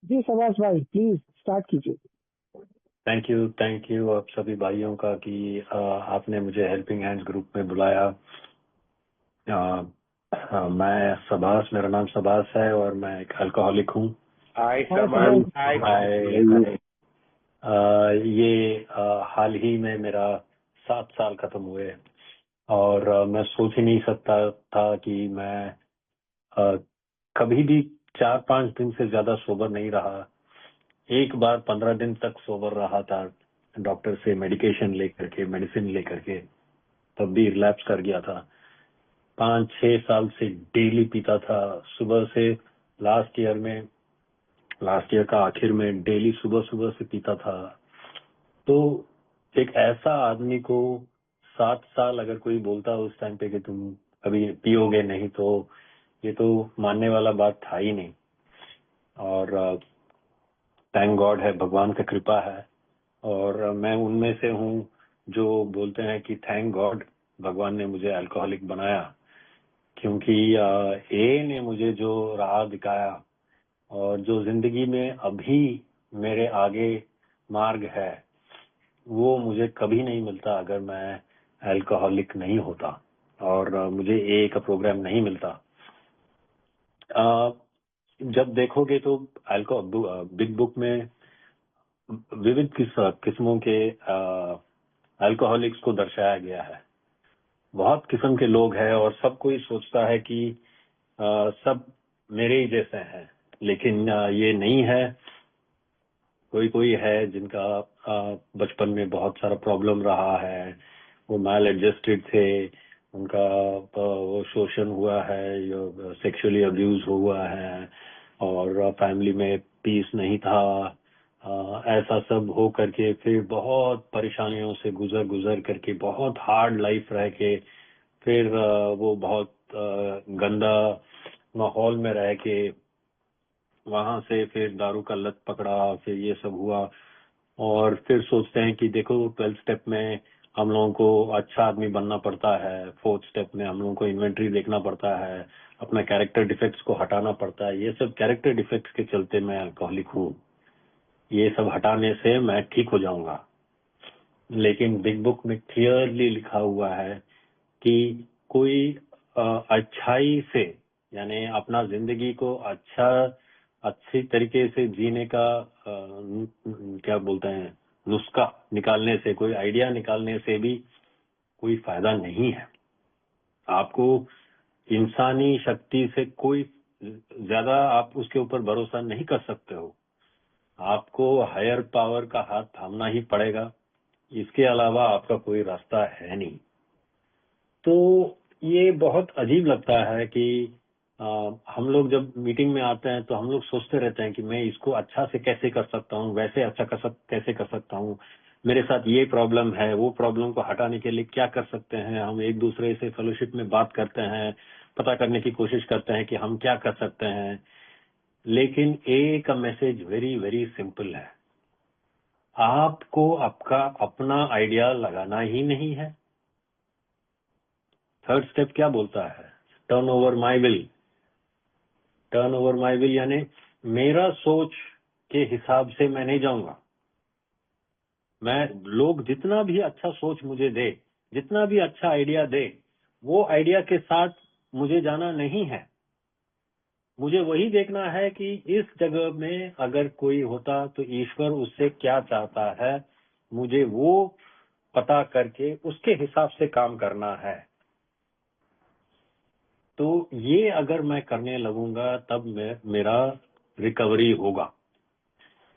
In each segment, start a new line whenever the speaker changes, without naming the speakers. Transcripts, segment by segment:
जी सबास भाई, please start कीजिए।
Thank you आप सभी भाइयों का कि आपने मुझे हेल्पिंग हैंड्स ग्रुप में बुलाया। मैं सबास, मेरा नाम सबास है और मैं एक अल्कोहलिक हूँ।
हाय
हाय
सबास।
सबास।
हाय।
हाय। ये हाल ही में मेरा 7 साल खत्म हुए और मैं सोच ही नहीं सकता था कि मैं अ, कभी भी 4-5 दिन से ज्यादा सोबर नहीं रहा। एक बार 15 दिन तक सोबर रहा था, डॉक्टर से मेडिकेशन लेकर के, मेडिसिन लेकर के, तब भी रिलैप्स कर गया था। 5-6 साल से डेली पीता था सुबह से। लास्ट ईयर में, लास्ट ईयर का आखिर में डेली सुबह सुबह से पीता था। तो एक ऐसा आदमी को 7 साल अगर कोई बोलता उस टाइम पे कि तुम कभी पियोगे नहीं, तो ये तो मानने वाला बात था ही नहीं। और थैंक गॉड है, भगवान का कृपा है। और मैं उनमें से हूँ जो बोलते हैं कि थैंक गॉड भगवान ने मुझे अल्कोहलिक बनाया, क्योंकि ए ने मुझे जो राह दिखाया और जो जिंदगी में अभी मेरे आगे मार्ग है, वो मुझे कभी नहीं मिलता अगर मैं अल्कोहलिक नहीं होता और मुझे ए का प्रोग्राम नहीं मिलता। जब देखोगे तो बिग बुक में विविध किस्मों के अल्कोहलिक्स को दर्शाया गया है। बहुत किस्म के लोग हैं और सब कोई सोचता है कि सब मेरे ही जैसे हैं, लेकिन ये नहीं है। कोई कोई है जिनका बचपन में बहुत सारा प्रॉब्लम रहा है, वो मैल एडजस्टेड थे, उनका वो शोषण हुआ है, सेक्सुअली अब्यूज हुआ है और फैमिली में पीस नहीं था। ऐसा सब हो करके फिर बहुत परेशानियों से गुजर गुजर करके, बहुत हार्ड लाइफ रह के, फिर वो बहुत गंदा माहौल में रह के, वहां से फिर दारू का लत पकड़ा, फिर ये सब हुआ। और फिर सोचते हैं कि देखो 12th स्टेप में हम लोगों को अच्छा आदमी बनना पड़ता है, 4th स्टेप में हम लोगों को इन्वेंट्री देखना पड़ता है, अपना कैरेक्टर डिफेक्ट्स को हटाना पड़ता है। ये सब कैरेक्टर डिफेक्ट्स के चलते मैं अल्कोहलिक हूँ, ये सब हटाने से मैं ठीक हो जाऊंगा। लेकिन बिग बुक में क्लियरली लिखा हुआ है कि कोई अच्छाई से, यानी अपना जिंदगी को अच्छी तरीके से जीने का क्या बोलते हैं, नुस्खा निकालने से, कोई आइडिया निकालने से भी कोई फायदा नहीं है। आपको इंसानी शक्ति से कोई ज्यादा आप उसके ऊपर भरोसा नहीं कर सकते हो। आपको हायर पावर का हाथ थामना ही पड़ेगा, इसके अलावा आपका कोई रास्ता है नहीं। तो ये बहुत अजीब लगता है कि हम लोग जब मीटिंग में आते हैं तो हम लोग सोचते रहते हैं कि मैं इसको अच्छा से कैसे कर सकता हूँ, वैसे अच्छा कैसे कर सकता हूँ, मेरे साथ ये प्रॉब्लम है, वो प्रॉब्लम को हटाने के लिए क्या कर सकते हैं। हम एक दूसरे से फेलोशिप में बात करते हैं, पता करने की कोशिश करते हैं कि हम क्या कर सकते हैं। लेकिन एक मैसेज वेरी वेरी सिंपल है, आपको आपका अपना आइडिया लगाना ही नहीं है। थर्ड स्टेप क्या बोलता है? Turn over my will. Turn over my will यानी मेरा सोच के हिसाब से मैं नहीं जाऊंगा। मैं, लोग जितना भी अच्छा सोच मुझे दे, जितना भी अच्छा आइडिया दे, वो आइडिया के साथ मुझे जाना नहीं है। मुझे वही देखना है कि इस जगह में अगर कोई होता तो ईश्वर उससे क्या चाहता है, मुझे वो पता करके उसके हिसाब से काम करना है। तो ये अगर मैं करने लगूंगा तब मेरा रिकवरी होगा।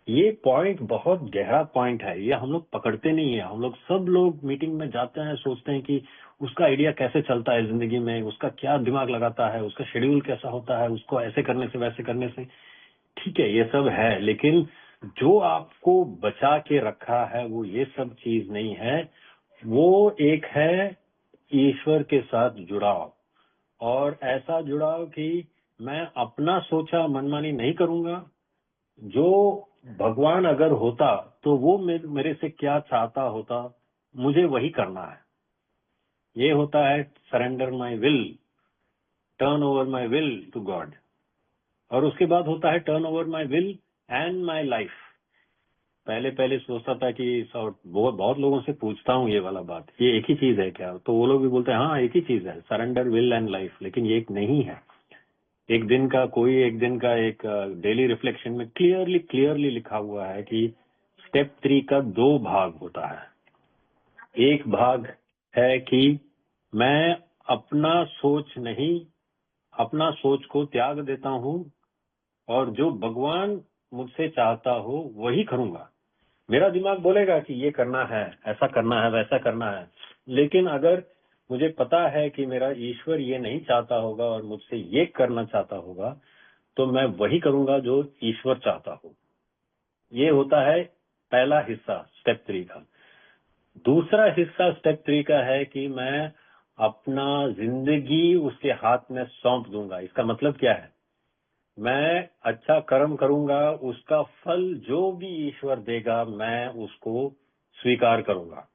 ये पॉइंट बहुत गहरा पॉइंट है, ये हम लोग पकड़ते नहीं है। हम लोग सब लोग मीटिंग में जाते हैं, सोचते हैं कि उसका आइडिया कैसे चलता है जिंदगी में, उसका क्या दिमाग लगाता है, उसका शेड्यूल कैसा होता है, उसको ऐसे करने से वैसे करने से। ठीक है, ये सब है, लेकिन जो आपको बचा के रखा है वो ये सब चीज नहीं है। वो एक है ईश्वर के साथ जुड़ाव, और ऐसा जुड़ाव कि मैं अपना सोचा मनमानी नहीं करूंगा। जो भगवान अगर होता तो वो मेरे से क्या चाहता होता, मुझे वही करना है। ये होता है surrender my will, turn over my will to God. और उसके बाद होता है turn over my will and my life. पहले पहले सोचता था कि बहुत लोगों से पूछता हूँ ये वाला बात, ये एक ही चीज है क्या? तो वो लोग भी बोलते हैं हाँ एक ही चीज है, सरेंडर, विल एंड लाइफ। लेकिन ये एक नहीं है। एक दिन का एक डेली रिफ्लेक्शन में क्लियरली लिखा हुआ है कि स्टेप 3 का 2 भाग होता है। एक भाग है कि मैं अपना सोच को त्याग देता हूँ और जो भगवान मुझसे चाहता हो वही करूंगा। मेरा दिमाग बोलेगा कि ये करना है, ऐसा करना है, वैसा करना है, लेकिन अगर मुझे पता है कि मेरा ईश्वर ये नहीं चाहता होगा और मुझसे ये करना चाहता होगा, तो मैं वही करूंगा जो ईश्वर चाहता हो। ये होता है पहला हिस्सा स्टेप 3 का। दूसरा हिस्सा स्टेप 3 का है कि मैं अपना जिंदगी उसके हाथ में सौंप दूंगा। इसका मतलब क्या है? मैं अच्छा कर्म करूंगा, उसका फल जो भी ईश्वर देगा मैं उसको स्वीकार करूंगा।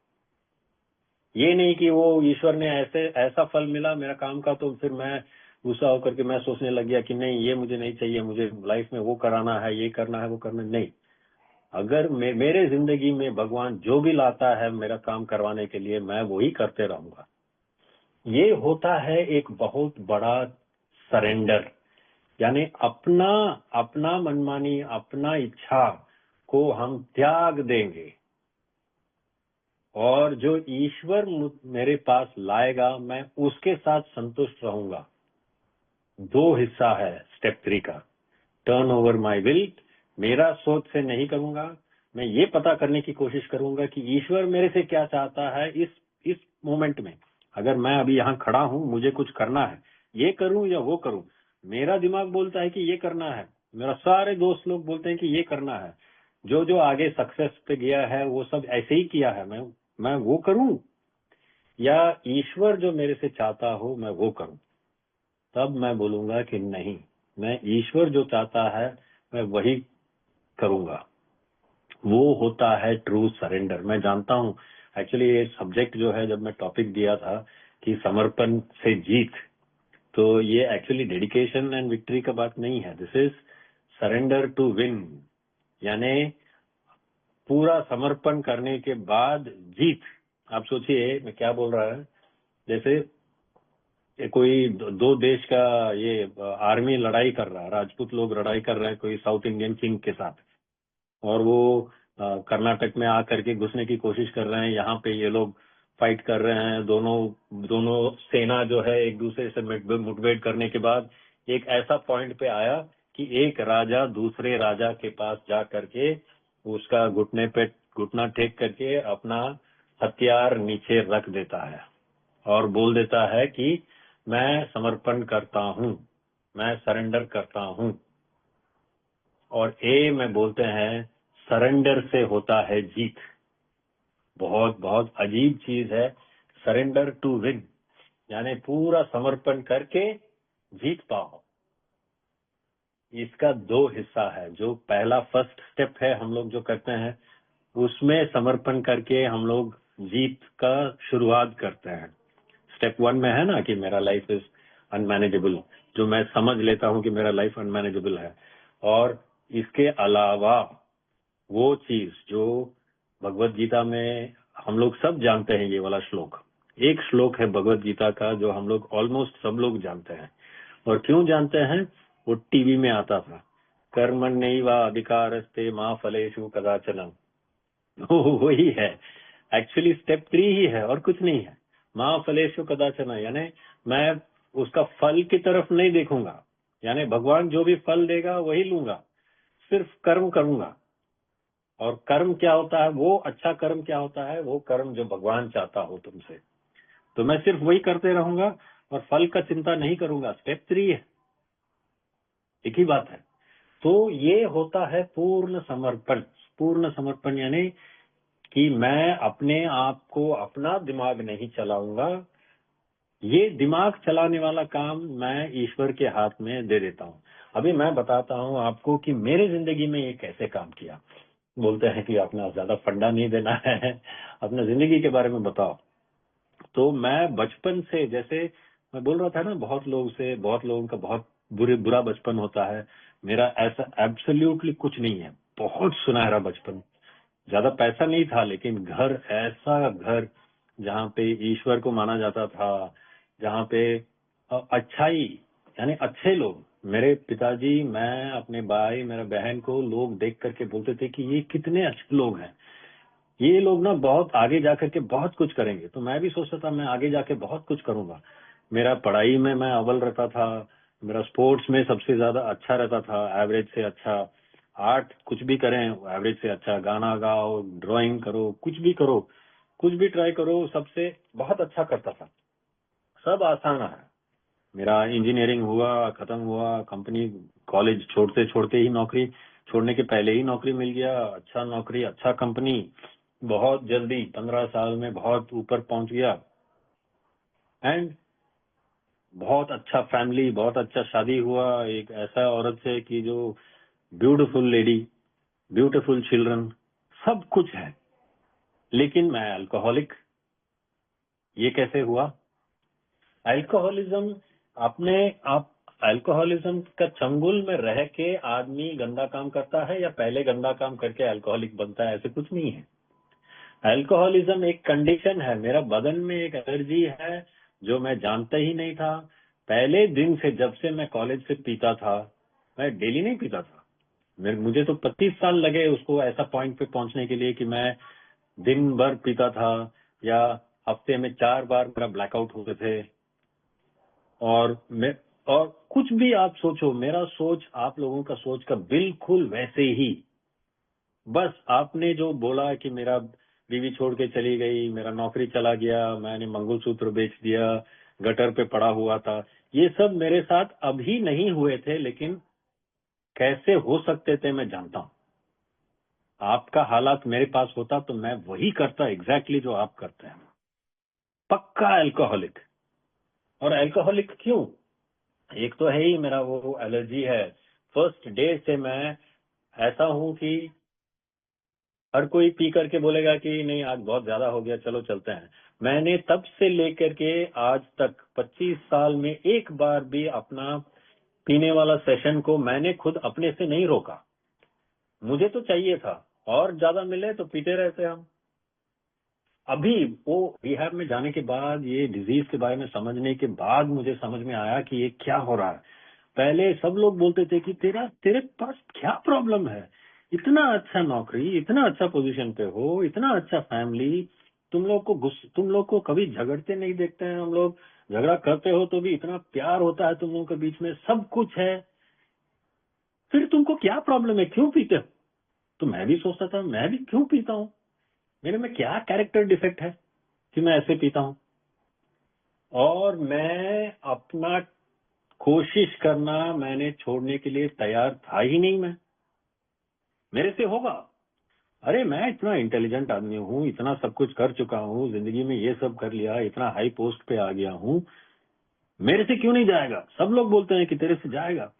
ये नहीं कि वो ईश्वर ने ऐसा फल मिला मेरा काम का, तो फिर मैं गुस्सा होकर के मैं सोचने लग गया कि नहीं ये मुझे नहीं चाहिए, मुझे लाइफ में वो कराना है, ये करना है, वो करना नहीं। अगर मेरे जिंदगी में भगवान जो भी लाता है मेरा काम करवाने के लिए, मैं वही करते रहूंगा। ये होता है एक बहुत बड़ा सरेंडर, यानी अपना अपना मनमानी, अपना इच्छा को हम त्याग देंगे और जो ईश्वर मेरे पास लाएगा मैं उसके साथ संतुष्ट रहूंगा। 2 हिस्सा है स्टेप 3 का। टर्न ओवर माई विल, मेरा सोच से नहीं करूंगा, मैं ये पता करने की कोशिश करूंगा कि ईश्वर मेरे से क्या चाहता है इस मोमेंट में। अगर मैं अभी यहाँ खड़ा हूँ, मुझे कुछ करना है, ये करूं या वो करूं। मेरा दिमाग बोलता है कि ये करना है, मेरा सारे दोस्त लोग बोलते हैं कि ये करना है, जो जो आगे सक्सेस पे गया है वो सब ऐसे ही किया है, मैं वो करूं या ईश्वर जो मेरे से चाहता हो मैं वो करूं। तब मैं बोलूंगा कि नहीं, मैं ईश्वर जो चाहता है मैं वही करूंगा। वो होता है ट्रू सरेंडर। मैं जानता हूं एक्चुअली ये सब्जेक्ट जो है, जब मैं टॉपिक दिया था कि समर्पण से जीत, तो ये एक्चुअली डेडिकेशन एंड विक्ट्री का बात नहीं है। This is surrender to win, यानी पूरा समर्पण करने के बाद जीत। आप सोचिए मैं क्या बोल रहा है। जैसे कोई दो देश का ये आर्मी लड़ाई कर रहा है, राजपूत लोग लड़ाई कर रहे हैं कोई साउथ इंडियन किंग के साथ, और वो कर्नाटक में आकर के घुसने की कोशिश कर रहे हैं। यहाँ पे ये लोग फाइट कर रहे हैं, दोनों दोनों सेना जो है एक दूसरे से मुठभेड़ करने के बाद एक ऐसा पॉइंट पे आया कि एक राजा दूसरे राजा के पास जा करके उसका घुटने पे घुटना टेक करके अपना हथियार नीचे रख देता है और बोल देता है कि मैं समर्पण करता हूं, मैं सरेंडर करता हूं। और ए में बोलते हैं सरेंडर से होता है जीत। बहुत बहुत अजीब चीज है सरेंडर टू विन, यानी पूरा समर्पण करके जीत पाओ। इसका 2 हिस्सा है। जो पहला फर्स्ट स्टेप है हम लोग जो करते हैं, उसमें समर्पण करके हम लोग जीत का शुरुआत करते हैं। स्टेप 1 में है ना कि मेरा लाइफ इज अनमैनेजेबल, जो मैं समझ लेता हूं कि मेरा लाइफ अनमैनेजेबल है। और इसके अलावा वो चीज जो भगवत गीता में हम लोग सब जानते हैं, ये वाला श्लोक, एक श्लोक है भगवत गीता का जो हम लोग ऑलमोस्ट सब लोग जानते हैं। और क्यों जानते हैं? वो टीवी में आता था, कर्मण्यैव अधिकारस्ते मा फलेषु कदाचन। वही है एक्चुअली, स्टेप 3 ही है और कुछ नहीं है। माँ फलेषु कदाचन, यानी मैं उसका फल की तरफ नहीं देखूंगा, यानी भगवान जो भी फल देगा वही लूंगा, सिर्फ कर्म करूंगा। और कर्म क्या होता है? वो अच्छा कर्म क्या होता है? वो कर्म जो भगवान चाहता हो तुमसे, तो मैं सिर्फ वही करते रहूंगा और फल का चिंता नहीं करूंगा। स्टेप 3 है, एक ही बात है। तो ये होता है पूर्ण समर्पण। पूर्ण समर्पण यानी कि मैं अपने आप को, अपना दिमाग नहीं चलाऊंगा, ये दिमाग चलाने वाला काम मैं ईश्वर के हाथ में दे देता हूँ। अभी मैं बताता हूँ आपको कि मेरे जिंदगी में ये कैसे काम किया। बोलते हैं कि अपना ज्यादा फंडा नहीं देना है, अपना जिंदगी के बारे में बताओ। तो मैं बचपन से, जैसे मैं बोल रहा था ना, बहुत लोगों का बहुत बुरा बचपन होता है। मेरा ऐसा एब्सोल्युटली कुछ नहीं है। बहुत सुनहरा बचपन, ज्यादा पैसा नहीं था, लेकिन घर, ऐसा घर जहाँ पे ईश्वर को माना जाता था, जहाँ पे अच्छाई, यानी अच्छे लोग। मेरे पिताजी, मैं, अपने भाई, मेरा बहन को लोग देख करके बोलते थे कि ये कितने अच्छे लोग हैं, ये लोग ना बहुत आगे जाकर के बहुत कुछ करेंगे। तो मैं भी सोचता था मैं आगे जाके बहुत कुछ करूंगा। मेरा पढ़ाई में मैं अव्वल रहता था, मेरा स्पोर्ट्स में सबसे ज्यादा अच्छा रहता था, एवरेज से अच्छा। आर्ट कुछ भी करें, एवरेज से अच्छा। गाना गाओ, ड्राइंग करो, कुछ भी करो, कुछ भी ट्राई करो, सबसे बहुत अच्छा करता था। सब आसान है। मेरा इंजीनियरिंग हुआ, खत्म हुआ, कंपनी, कॉलेज छोड़ते छोड़ते ही नौकरी, छोड़ने के पहले ही नौकरी मिल गया, अच्छा नौकरी, अच्छा कंपनी, बहुत जल्दी 15 साल में बहुत ऊपर पहुंच गया। एंड बहुत अच्छा फैमिली, बहुत अच्छा शादी हुआ एक ऐसा औरत से कि जो ब्यूटीफुल लेडी, ब्यूटीफुल चिल्ड्रन, सब कुछ है। लेकिन मैं अल्कोहलिक। ये कैसे हुआ? अल्कोहलिज्म, अपने आप, अल्कोहलिज्म का चंगुल में रह के आदमी गंदा काम करता है या पहले गंदा काम करके अल्कोहलिक बनता है? ऐसे कुछ नहीं है। अल्कोहलिज्म एक कंडीशन है। मेरा बदन में एक एलर्जी है जो मैं जानता ही नहीं था। पहले दिन से, जब से मैं कॉलेज से पीता था, मैं डेली नहीं पीता था। मुझे तो 25 साल लगे उसको ऐसा पॉइंट पे पहुंचने के लिए कि मैं दिन भर पीता था, या हफ्ते में 4 बार मेरा ब्लैकआउट होते थे। और मैं, और कुछ भी आप सोचो, मेरा सोच आप लोगों का सोच का बिल्कुल वैसे ही। बस आपने जो बोला कि मेरा बीवी छोड़ के चली गई, मेरा नौकरी चला गया, मैंने मंगलसूत्र बेच दिया, गटर पे पड़ा हुआ था, ये सब मेरे साथ अभी नहीं हुए थे, लेकिन कैसे हो सकते थे मैं जानता हूं। आपका हालात मेरे पास होता तो मैं वही करता एग्जैक्टली जो आप करते हैं। पक्का अल्कोहलिक। और अल्कोहलिक क्यों? एक तो है ही मेरा वो एलर्जी है। फर्स्ट डे से मैं ऐसा हूं कि हर कोई पी करके बोलेगा कि नहीं आज बहुत ज्यादा हो गया, चलो चलते हैं। मैंने तब से लेकर के आज तक 25 साल में एक बार भी अपना पीने वाला सेशन को मैंने खुद अपने से नहीं रोका। मुझे तो चाहिए था, और ज्यादा मिले तो पीते रहते हम। अभी वो रिहैब में जाने के बाद, ये डिजीज के बारे में समझने के बाद मुझे समझ में आया कि ये क्या हो रहा है। पहले सब लोग बोलते थे कि तेरे पास क्या प्रॉब्लम है, इतना अच्छा नौकरी, इतना अच्छा पोजीशन पे हो, इतना अच्छा फैमिली, तुम लोग को कभी झगड़ते नहीं देखते हैं हम लोग, झगड़ा करते हो तो भी इतना प्यार होता है तुम लोगों के बीच में, सब कुछ है, फिर तुमको क्या प्रॉब्लम है, क्यों पीते हो? तो मैं भी सोचता था मैं भी क्यों पीता हूँ, मेरे में क्या कैरेक्टर डिफेक्ट है कि मैं ऐसे पीता हूँ। और मैं अपना कोशिश करना मैंने छोड़ने के लिए तैयार था ही नहीं। मैं, मेरे से होगा? अरे मैं इतना इंटेलिजेंट आदमी हूँ, इतना सब कुछ कर चुका हूँ जिंदगी में, ये सब कर लिया, इतना हाई पोस्ट पे आ गया हूँ, मेरे से क्यों नहीं जाएगा? सब लोग बोलते हैं कि तेरे से जाएगा।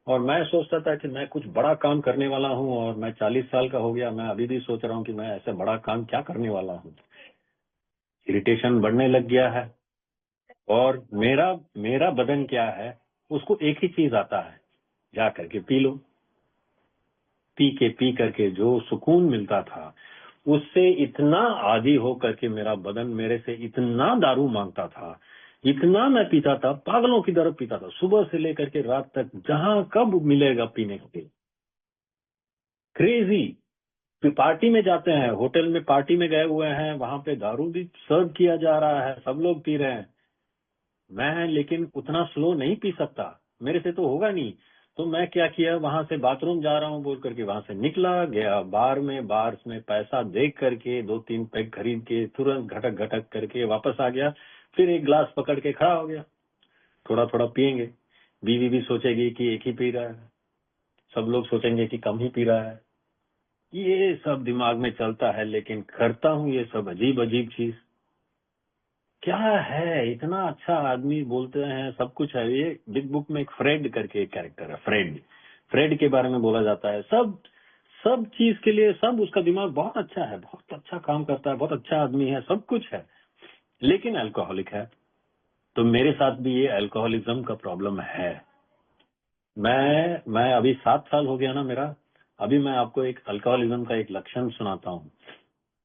और मैं सोचता था कि मैं कुछ बड़ा काम करने वाला हूँ, और मैं 40 साल का हो गया, मैं अभी भी सोच रहा हूँ कि मैं ऐसे बड़ा काम क्या करने वाला हूँ। इरिटेशन बढ़ने लग गया है। और मेरा मेरा बदन क्या है, उसको एक ही चीज आता है, जा करके पी लो। पी करके जो सुकून मिलता था, उससे इतना आदी हो करके मेरा बदन मेरे से इतना दारू मांगता था, इतना मैं पीता था, पागलों की तरह पीता था, सुबह से लेकर के रात तक, जहां कब मिलेगा पीने के लिए। क्रेजी। फिर पार्टी में जाते हैं, होटल में पार्टी में गए हुए हैं, वहां पे दारू भी सर्व किया जा रहा है, सब लोग पी रहे हैं, मैं लेकिन उतना स्लो नहीं पी सकता, मेरे से तो होगा नहीं। तो मैं क्या किया, वहां से बाथरूम जा रहा हूँ बोल करके वहां से निकला, गया बार में, बार में पैसा दे करके 2-3 पैक खरीद के तुरंत घटक घटक करके वापस आ गया। फिर एक ग्लास पकड़ के खड़ा हो गया, थोड़ा थोड़ा पियेंगे। बीवी भी सोचेगी कि एक ही पी रहा है, सब लोग सोचेंगे कि कम ही पी रहा है, ये सब दिमाग में चलता है। लेकिन करता हूँ ये सब अजीब अजीब चीज। क्या है, इतना अच्छा आदमी बोलते हैं, सब कुछ है। ये बिग बुक में एक फ्रेड करके एक कैरेक्टर है, फ्रेड, फ्रेड के बारे में बोला जाता है। सब सब चीज के लिए, सब उसका दिमाग बहुत अच्छा है, बहुत अच्छा काम करता है, बहुत अच्छा आदमी है, सब कुछ है, लेकिन अल्कोहलिक है। तो मेरे साथ भी ये अल्कोहलिज्म का प्रॉब्लम है। मैं अभी 7 साल हो गया ना मेरा। अभी मैं आपको एक अल्कोहलिज्म का एक लक्षण सुनाता हूँ।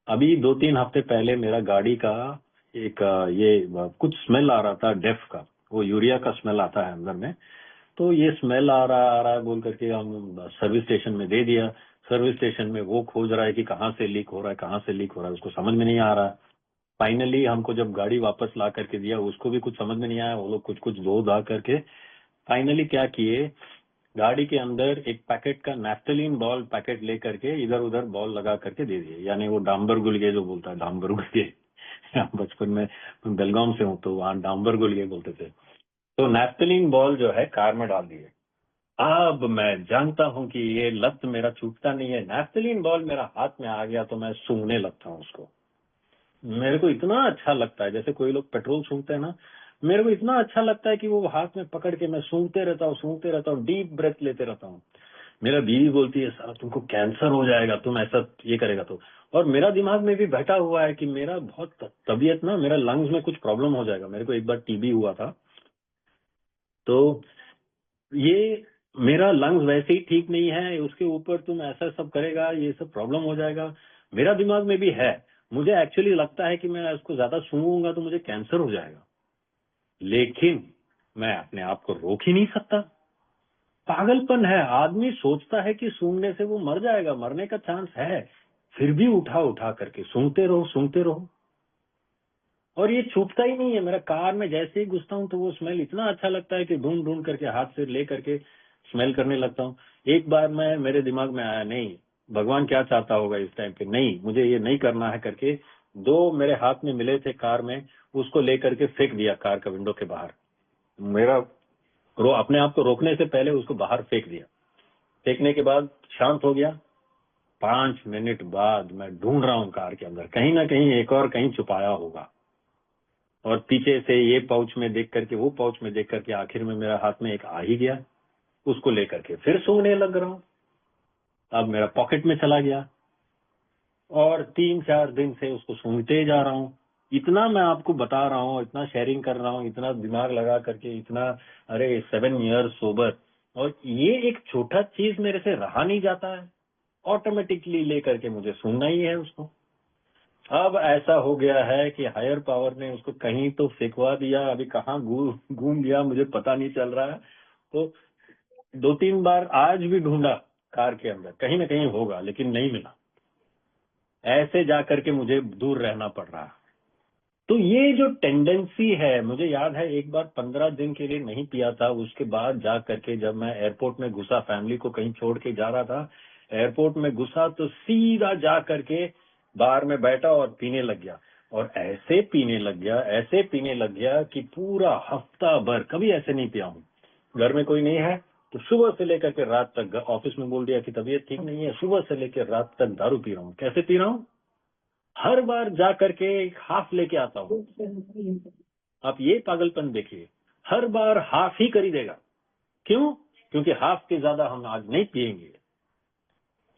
अभी 2-3 हफ्ते पहले मेरा गाड़ी का एक कुछ स्मेल आ रहा था डेफ का। वो यूरिया का स्मेल आता है अंदर में। तो ये स्मेल आ रहा है बोल करके हम सर्विस स्टेशन में दे दिया। सर्विस स्टेशन में वो खोज रहा है कि कहाँ से लीक हो रहा है, कहाँ से लीक हो रहा है, उसको समझ में नहीं आ रहा। फाइनली हमको जब गाड़ी वापस ला करके दिया, उसको भी कुछ समझ में नहीं आया। वो लोग कुछ कुछ धो धा करके फाइनली क्या किए, गाड़ी के अंदर एक पैकेट का नैफ्थलीन बॉल पैकेट लेकर के इधर उधर बॉल लगा करके दे दिए। यानी वो डांबर गुलिये जो बोलता है, डांबर गुलिये बचपन में बेलगाम से हूँ तो वहाँ डांबर गुलिये बोलते थे। तो नैफ्थलीन बॉल जो है कार में डाल दिए। अब मैं जानता हूं कि ये लत मेरा छूटता नहीं है। नैफ्थलीन बॉल मेरा हाथ में आ गया तो मैं सूंघने लगता हूँ उसको। मेरे को इतना अच्छा लगता है, जैसे कोई लोग पेट्रोल सूंघते हैं ना, मेरे को इतना अच्छा लगता है कि वो हाथ में पकड़ के मैं सूंघते रहता हूँ, डीप ब्रेथ लेते रहता हूँ। मेरा बीवी बोलती है साहब तुमको कैंसर हो जाएगा तुम ऐसा ये करेगा तो। और मेरा दिमाग में भी बैठा हुआ है कि मेरा बहुत तबीयत ना, मेरा लंग्स में कुछ प्रॉब्लम हो जाएगा। मेरे को एक बार टीबी हुआ था। तो ये मेरा लंग्स वैसे ही ठीक नहीं है, उसके ऊपर तुम ऐसा सब करेगा, ये सब प्रॉब्लम हो जाएगा। मेरा दिमाग में भी है। मुझे एक्चुअली लगता है कि मैं उसको ज्यादा सूंघूंगा तो मुझे कैंसर हो जाएगा। लेकिन मैं अपने आप को रोक ही नहीं सकता। पागलपन है। आदमी सोचता है कि सूंघने से वो मर जाएगा, मरने का चांस है, फिर भी उठा उठा करके सूंघते रहो। और ये छूटता ही नहीं है। मेरा कार में जैसे ही घुसता हूँ तो वो स्मेल इतना अच्छा लगता है कि ढूंढ ढूंढ करके हाथ से ले करके स्मेल करने लगता हूँ। एक बार मैं मेरे दिमाग में आया, नहीं भगवान क्या चाहता होगा इस टाइम पे, नहीं मुझे ये नहीं करना है करके दो मेरे हाथ में मिले थे कार में, उसको लेकर के फेंक दिया कार का विंडो के बाहर। मेरा अपने आप को रोकने से पहले उसको बाहर फेंक दिया। फेंकने के बाद शांत हो गया। 5 मिनट बाद मैं ढूंढ रहा हूँ कार के अंदर, कहीं ना कहीं एक और कहीं छुपाया होगा। और पीछे से ये पाउच में देख करके वो पाउच में देख करके आखिर में मेरा हाथ में एक आ ही गया। उसको लेकर के फिर सूंघने लग रहा हूँ। अब मेरा पॉकेट में चला गया और 3-4 दिन से उसको सूंघते जा रहा हूँ। इतना मैं आपको बता रहा हूँ, इतना शेयरिंग कर रहा हूँ, इतना दिमाग लगा करके, इतना अरे 7 ईयर्स सोबर, और ये एक छोटा चीज मेरे से रहा नहीं जाता है। ऑटोमेटिकली लेकर के मुझे सूंघना ही है उसको। अब ऐसा हो गया है कि हायर पावर ने उसको कहीं तो फेंकवा दिया, अभी कहाँ घूम गया मुझे पता नहीं चल रहा है। तो 2-3 बार आज भी ढूंढा कार के अंदर, कहीं ना कहीं होगा, लेकिन नहीं मिला। ऐसे जा करके मुझे दूर रहना पड़ रहा। तो ये जो टेंडेंसी है, मुझे याद है एक बार 15 दिन के लिए नहीं पिया था। उसके बाद जा करके जब मैं एयरपोर्ट में घुसा, फैमिली को कहीं छोड़ के जा रहा था, एयरपोर्ट में घुसा तो सीधा जा करके बार में बैठा और पीने लग गया। और ऐसे पीने लग गया, ऐसे पीने लग गया कि पूरा हफ्ता भर कभी ऐसे नहीं पिया हूँ। घर में कोई नहीं है तो सुबह से लेकर के रात तक, ऑफिस में बोल दिया कि तबीयत ठीक नहीं है, सुबह से लेकर रात तक दारू पी रहा हूँ। कैसे पी रहा हूँ? हर बार जा करके एक हाफ लेके आता हूँ। आप ये पागलपन देखिए, हर बार हाफ ही खरीदेगा। क्यों? क्योंकि हाफ के ज्यादा हम आज नहीं पिएंगे।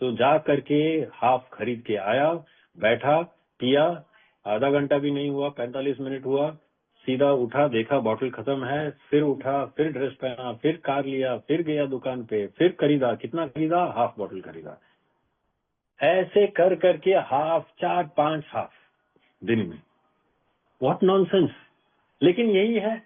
तो जा करके हाफ खरीद के आया, बैठा, पिया। आधा घंटा भी नहीं हुआ, 45 मिनट हुआ, सीधा उठा, देखा बॉटल खत्म है, फिर उठा, फिर ड्रेस पहना, फिर कार लिया, फिर गया दुकान पे, फिर खरीदा। कितना खरीदा? हाफ बॉटल खरीदा। ऐसे कर करके हाफ, 4-5 हाफ दिन में। What nonsense. लेकिन यही है।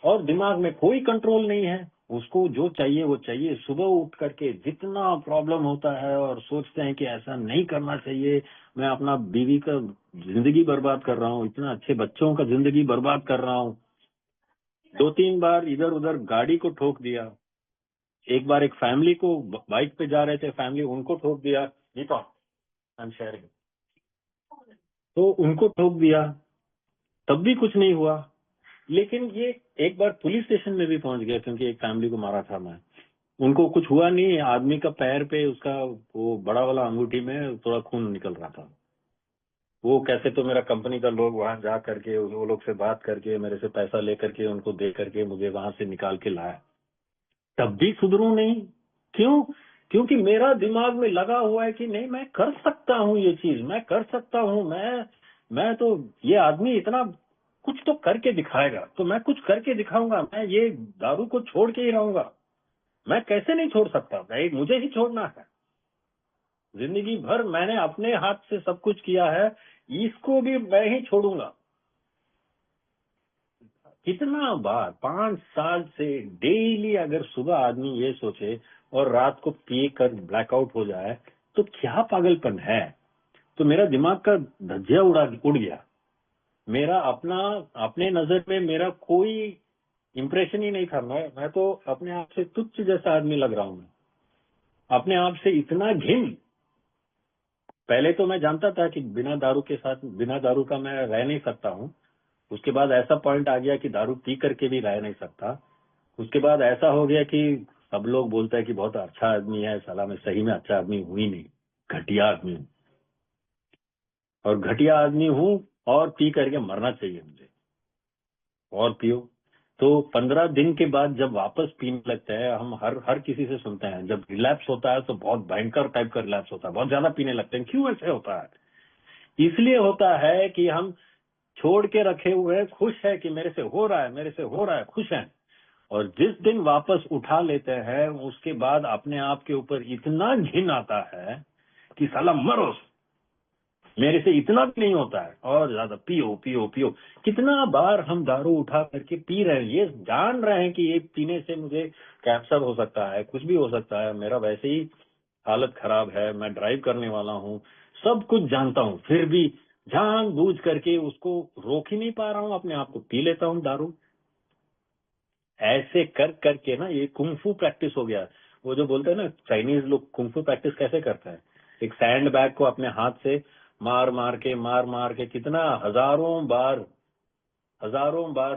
और दिमाग में कोई कंट्रोल नहीं है, उसको जो चाहिए वो चाहिए। सुबह उठ करके जितना प्रॉब्लम होता है और सोचते हैं कि ऐसा नहीं करना चाहिए, मैं अपना बीवी का जिंदगी बर्बाद कर रहा हूँ, इतना अच्छे बच्चों का जिंदगी बर्बाद कर रहा हूँ। 2-3 बार इधर उधर गाड़ी को ठोक दिया। एक बार एक फैमिली को, बाइक पे जा रहे थे फैमिली, उनको ठोक दिया। Deepa, I am sharing. तो उनको ठोक दिया, तब भी कुछ नहीं हुआ। लेकिन ये एक बार पुलिस स्टेशन में भी पहुंच गया क्योंकि एक फैमिली को मारा था मैं। उनको कुछ हुआ नहीं। आदमी का पैर पे, उसका वो बड़ा वाला अंगूठी में थोड़ा खून निकल रहा था। वो कैसे तो मेरा कंपनी का लोग वहां जा करके, वो लोग से बात करके, मेरे से पैसा लेकर के, उनको दे करके मुझे वहां से निकाल के लाया। तब भी सुधरू नहीं। क्यों? क्योंकि मेरा दिमाग में लगा हुआ है कि नहीं मैं कर सकता हूँ, ये चीज मैं कर सकता हूँ। मैं तो, ये आदमी इतना कुछ तो करके दिखाएगा तो मैं कुछ करके दिखाऊंगा, मैं ये दारू को छोड़ के ही रहूंगा। मैं कैसे नहीं छोड़ सकता भाई, मुझे ही छोड़ना है। जिंदगी भर मैंने अपने हाथ से सब कुछ किया है, इसको भी मैं ही छोड़ूंगा। कितना बार 5 साल से डेली अगर सुबह आदमी ये सोचे और रात को पी कर ब्लैकआउट हो जाए तो क्या पागलपन है। तो मेरा दिमाग का धज्जिया उड़ गया। मेरा अपने नजर में मेरा कोई इंप्रेशन ही नहीं था। मैं तो अपने आप से तुच्छ जैसा आदमी लग रहा हूं। अपने आप से इतना घिन। पहले तो मैं जानता था कि बिना दारू का मैं रह नहीं सकता हूँ। उसके बाद ऐसा पॉइंट आ गया कि दारू पी करके भी रह नहीं सकता। उसके बाद ऐसा हो गया कि सब लोग बोलते हैं कि बहुत अच्छा आदमी है, साला मैं सही में अच्छा आदमी हूं ही नहीं, घटिया आदमी हूं। और घटिया आदमी हूं और पी करके मरना चाहिए मुझे। और पियो। तो 15 दिन के बाद जब वापस पीने लगते हैं, हम हर किसी से सुनते हैं जब रिलैप्स होता है तो बहुत भयंकर टाइप का रिलैप्स होता है, बहुत ज्यादा पीने लगते हैं। क्यों ऐसे होता है? इसलिए होता है कि हम छोड़ के रखे हुए हैं, खुश है कि मेरे से हो रहा है, मेरे से हो रहा है, खुश हैं। और जिस दिन वापस उठा लेते हैं उसके बाद अपने आप के ऊपर इतना घिन आता है कि साला मरो, मेरे से इतना भी नहीं होता है, और ज्यादा पियो पियो पियो। कितना बार हम दारू उठा करके पी रहे हैं, ये जान रहे हैं कि ये पीने से मुझे कैंसर हो सकता है, कुछ भी हो सकता है, मेरा वैसे ही हालत खराब है, मैं ड्राइव करने वाला हूँ, सब कुछ जानता हूँ, फिर भी जानबूझ करके उसको रोक ही नहीं पा रहा हूँ, अपने आप को पी लेता हूँ दारू। ऐसे कर करके ना ये कुंफू प्रैक्टिस हो गया। वो जो बोलते हैं ना चाइनीज लोग कुंफू प्रैक्टिस कैसे करते हैं, एक सैंड बैग को अपने हाथ से मार मार के कितना हजारों बार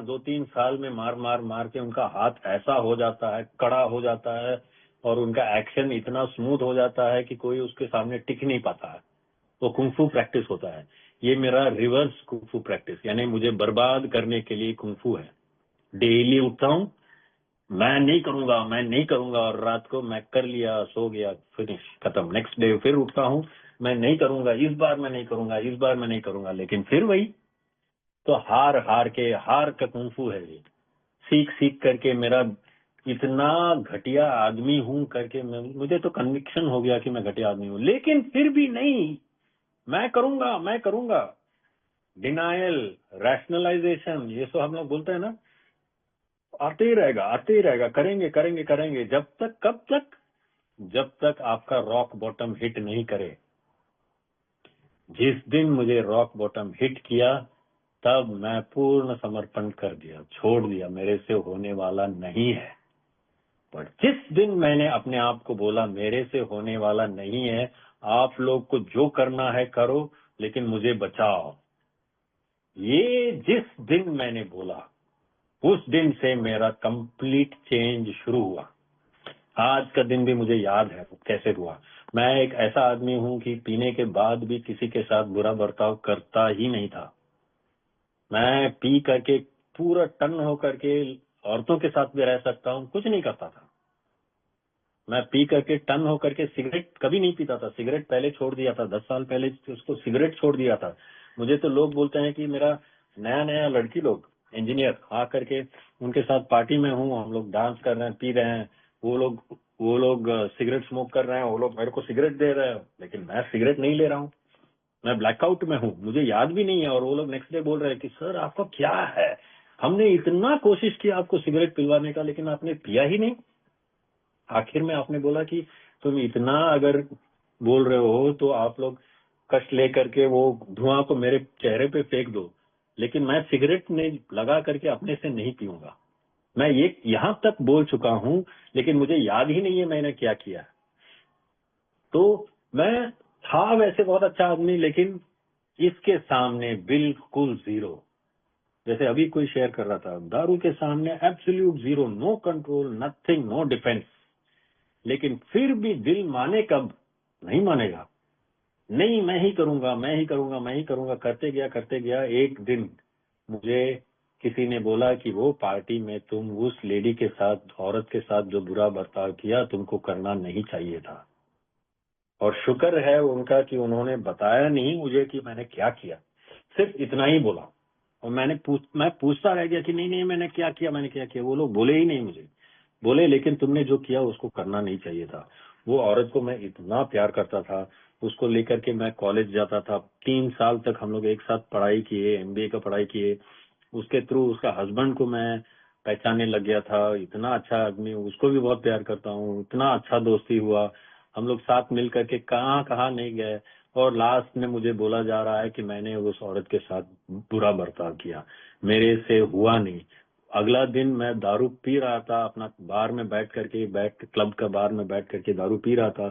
2-3 साल में मार के उनका हाथ ऐसा हो जाता है, कड़ा हो जाता है, और उनका एक्शन इतना स्मूथ हो जाता है कि कोई उसके सामने टिक नहीं पाता है। वो कुंफू प्रैक्टिस होता है। ये मेरा रिवर्स कुंफू प्रैक्टिस, यानी मुझे बर्बाद करने के लिए कुंफू है। डेली उठता हूँ, मैं नहीं करूंगा, मैं नहीं करूंगा, और रात को मैं कर लिया, सो गया, फिनिश, खत्म। नेक्स्ट डे फिर उठता हूँ, मैं नहीं करूंगा, इस बार मैं नहीं करूंगा, इस बार मैं नहीं करूंगा, लेकिन फिर वही। तो हार का कुंफू है ये। सीख सीख करके मेरा इतना घटिया आदमी हूं करके मुझे तो कन्विक्शन हो गया कि मैं घटिया आदमी हूं, लेकिन फिर भी नहीं, मैं करूंगा, मैं करूंगा। डिनायल, रैशनलाइजेशन, ये सब हम लोग बोलते हैं ना, आते ही रहेगा, करेंगे करेंगे करेंगे, जब तक, कब तक? जब तक आपका रॉक बॉटम हिट नहीं करे। जिस दिन मुझे रॉक बॉटम हिट किया तब मैं पूर्ण समर्पण कर दिया, छोड़ दिया, मेरे से होने वाला नहीं है। पर जिस दिन मैंने अपने आप को बोला मेरे से होने वाला नहीं है, आप लोग को जो करना है करो, लेकिन मुझे बचाओ, ये जिस दिन मैंने बोला उस दिन से मेरा कंप्लीट चेंज शुरू हुआ। आज का दिन भी मुझे याद है कैसे हुआ। मैं एक ऐसा आदमी हूं कि पीने के बाद भी किसी के साथ बुरा बर्ताव करता ही नहीं था। मैं पी करके पूरा टन होकर के औरतों के साथ भी रह सकता हूं, कुछ नहीं करता था। मैं पी करके टन होकर के सिगरेट कभी नहीं पीता था। सिगरेट पहले छोड़ दिया था, 10 साल पहले उसको सिगरेट छोड़ दिया था। मुझे तो लोग बोलते हैं कि मेरा नया नया लड़की लोग इंजीनियर आ करके उनके साथ पार्टी में हूँ, हम लोग डांस कर रहे हैं, पी रहे हैं, वो लोग सिगरेट स्मोक कर रहे हैं, वो लोग मेरे को सिगरेट दे रहे हैं, लेकिन मैं सिगरेट नहीं ले रहा हूँ। मैं ब्लैकआउट में हूँ, मुझे याद भी नहीं है, और वो लोग नेक्स्ट डे बोल रहे हैं कि सर आपका क्या है, हमने इतना कोशिश की आपको सिगरेट पिलवाने का, लेकिन आपने पिया ही नहीं। आखिर में आपने बोला कि तुम इतना अगर बोल रहे हो तो आप लोग कष्ट लेकर के वो धुआं को मेरे चेहरे पे फेंक दो, लेकिन मैं सिगरेट नहीं लगा करके अपने से नहीं पीऊंगा। मैं ये यहां तक बोल चुका हूं, लेकिन मुझे याद ही नहीं है मैंने क्या किया। तो मैं था वैसे बहुत अच्छा आदमी, लेकिन इसके सामने बिल्कुल जीरो। जैसे अभी कोई शेयर कर रहा था, दारू के सामने absolute zero, no control, nothing, no defence. लेकिन फिर भी दिल माने कब? नहीं मानेगा। नहीं, मैं ही करूंगा, मैं ही करूंगा, मैं ही करूंगा, करते गया। एक दिन मुझे किसी ने बोला कि वो पार्टी में तुम उस लेडी के साथ, औरत के साथ जो बुरा बर्ताव किया, तुमको करना नहीं चाहिए था। और शुक्र है उनका कि उन्होंने बताया नहीं मुझे कि मैंने क्या किया, सिर्फ इतना ही बोला। और मैं पूछता रह गया कि नहीं नहीं मैंने क्या किया, मैंने क्या किया, वो लोग बोले ही नहीं मुझे। बोले लेकिन तुमने जो किया उसको करना नहीं चाहिए था। वो औरत को मैं इतना प्यार करता था, उसको लेकर के मैं कॉलेज जाता था, 3 साल तक हम लोग एक साथ पढ़ाई किए, एमबीए का पढ़ाई किए। उसके थ्रू उसका हस्बैंड को मैं पहचानने लग गया था, इतना अच्छा आदमी, उसको भी बहुत प्यार करता हूँ, इतना अच्छा दोस्ती हुआ, हम लोग साथ मिल करके कहाँ कहाँ नहीं गए। और लास्ट में मुझे बोला जा रहा है कि मैंने उस औरत के साथ बुरा बर्ताव किया, मेरे से हुआ नहीं। अगला दिन मैं दारू पी रहा था, अपना बार में बैठ क्लब का बार में बैठ करके दारू पी रहा था,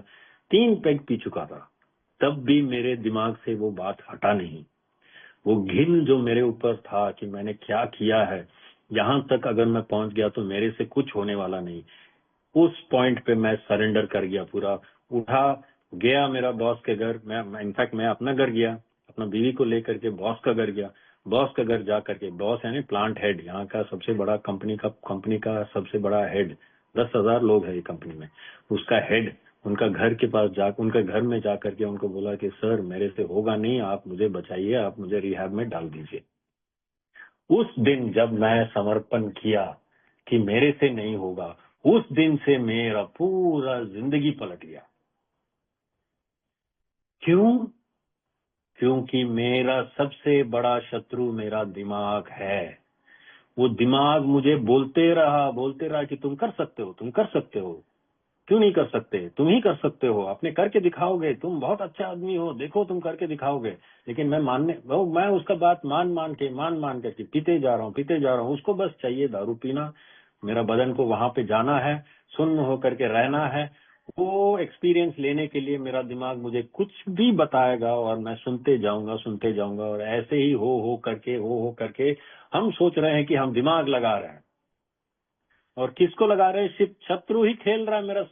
3 पैग पी चुका था, तब भी मेरे दिमाग से वो बात हटा नहीं। वो घिन जो मेरे ऊपर था कि मैंने क्या किया है, यहाँ तक अगर मैं पहुंच गया तो मेरे से कुछ होने वाला नहीं, उस पॉइंट पे मैं सरेंडर कर गया पूरा। उठा, गया मेरा बॉस के घर, मैं इनफैक्ट मैं अपना घर गया, अपना बीवी को लेकर के बॉस का घर गया। बॉस का घर जा करके, बॉस यानी प्लांट हेड, यहाँ का सबसे बड़ा कंपनी का सबसे बड़ा हेड, 10,000 लोग है ये कंपनी में, उसका हेड, उनका घर के पास जा, उनके घर में जा करके उनको बोला कि सर मेरे से होगा नहीं, आप मुझे बचाइए, आप मुझे रिहैब में डाल दीजिए। उस दिन जब मैं समर्पण किया कि मेरे से नहीं होगा, उस दिन से मेरा पूरा जिंदगी पलट गया। क्यों? क्योंकि मेरा सबसे बड़ा शत्रु मेरा दिमाग है। वो दिमाग मुझे बोलते रहा कि तुम कर सकते हो, तुम कर सकते हो, क्यों नहीं कर सकते, तुम ही कर सकते हो, अपने करके दिखाओगे, तुम बहुत अच्छा आदमी हो, देखो तुम करके दिखाओगे। लेकिन मैं उसका बात मान मान करके पीते जा रहा हूँ, उसको बस चाहिए दारू पीना, मेरा बदन को वहां पे जाना है, सुन्न होकर के रहना है। वो एक्सपीरियंस लेने के लिए मेरा दिमाग मुझे कुछ भी बताएगा और मैं सुनते जाऊंगा, और ऐसे ही हो करके हम सोच रहे हैं कि हम दिमाग लगा रहे हैं, और किसको लगा रहे हैं? सिर्फ शत्रु ही खेल रहा है।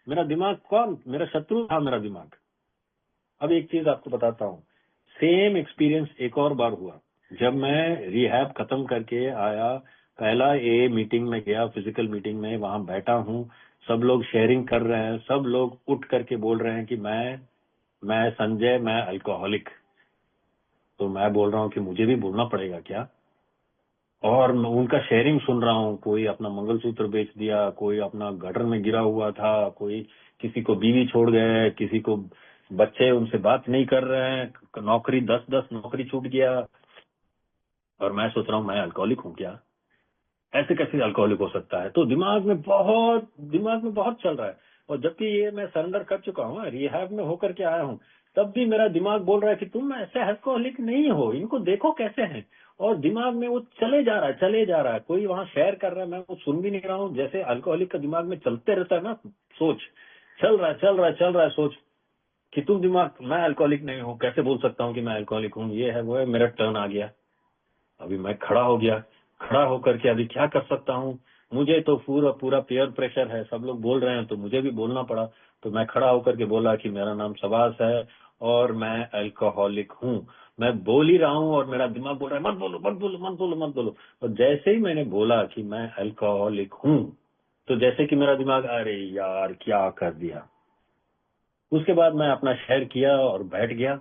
मेरा दिमाग कौन? मेरा शत्रु था मेरा दिमाग। अब एक चीज आपको बताता हूँ, सेम एक्सपीरियंस एक और बार हुआ। जब मैं रिहैब खत्म करके आया, पहला ए मीटिंग में गया, फिजिकल मीटिंग में, वहां बैठा हूँ, सब लोग शेयरिंग कर रहे हैं, सब लोग उठ करके बोल रहे हैं कि मैं संजय, मैं अल्कोहलिक। तो मैं बोल रहा हूँ कि मुझे भी बोलना पड़ेगा क्या? और मैं उनका शेयरिंग सुन रहा हूँ, कोई अपना मंगलसूत्र बेच दिया, कोई अपना गटर में गिरा हुआ था, कोई किसी को बीवी छोड़ गए, किसी को बच्चे उनसे बात नहीं कर रहे हैं, नौकरी 10-10 नौकरी छूट गया। और मैं सोच रहा हूँ मैं अल्कोहलिक हूँ क्या? ऐसे कैसे अल्कोहलिक हो सकता है? तो दिमाग में बहुत चल रहा है। और जबकि ये मैं सरेंडर कर चुका हूँ, रिहैब में होकर के आया हूँ, तब भी मेरा दिमाग बोल रहा है कि तुम ऐसे अल्कोहलिक नहीं हो, इनको देखो कैसे हैं। और दिमाग में वो चले जा रहा है, कोई वहां शेयर कर रहा है, मैं वो सुन भी नहीं रहा हूँ। जैसे अल्कोहलिक का दिमाग में चलते रहता है ना सोच, चल रहा है सोच कि तुम दिमाग, मैं अल्कोहलिक नहीं हूँ, कैसे बोल सकता हूँ कि मैं अल्कोहलिक हूँ, ये है वो है। मेरा टर्न आ गया, अभी मैं खड़ा हो गया, खड़ा होकर के अभी क्या कर सकता हूँ? मुझे तो पूरा पूरा पीयर प्रेशर है, सब लोग बोल रहे हैं तो मुझे भी बोलना पड़ा। तो मैं खड़ा होकर के बोला कि मेरा नाम शबास है और मैं अल्कोहलिक हूँ। मैं बोल ही रहा हूँ और मेरा दिमाग बोल रहा है मत बोलो मत बोलो मत बोलो मत बोलो। और जैसे ही मैंने बोला कि मैं अल्कोहलिक हूँ, तो जैसे कि मेरा दिमाग, अरे यार क्या कर दिया। उसके बाद मैं अपना शेयर किया और बैठ गया।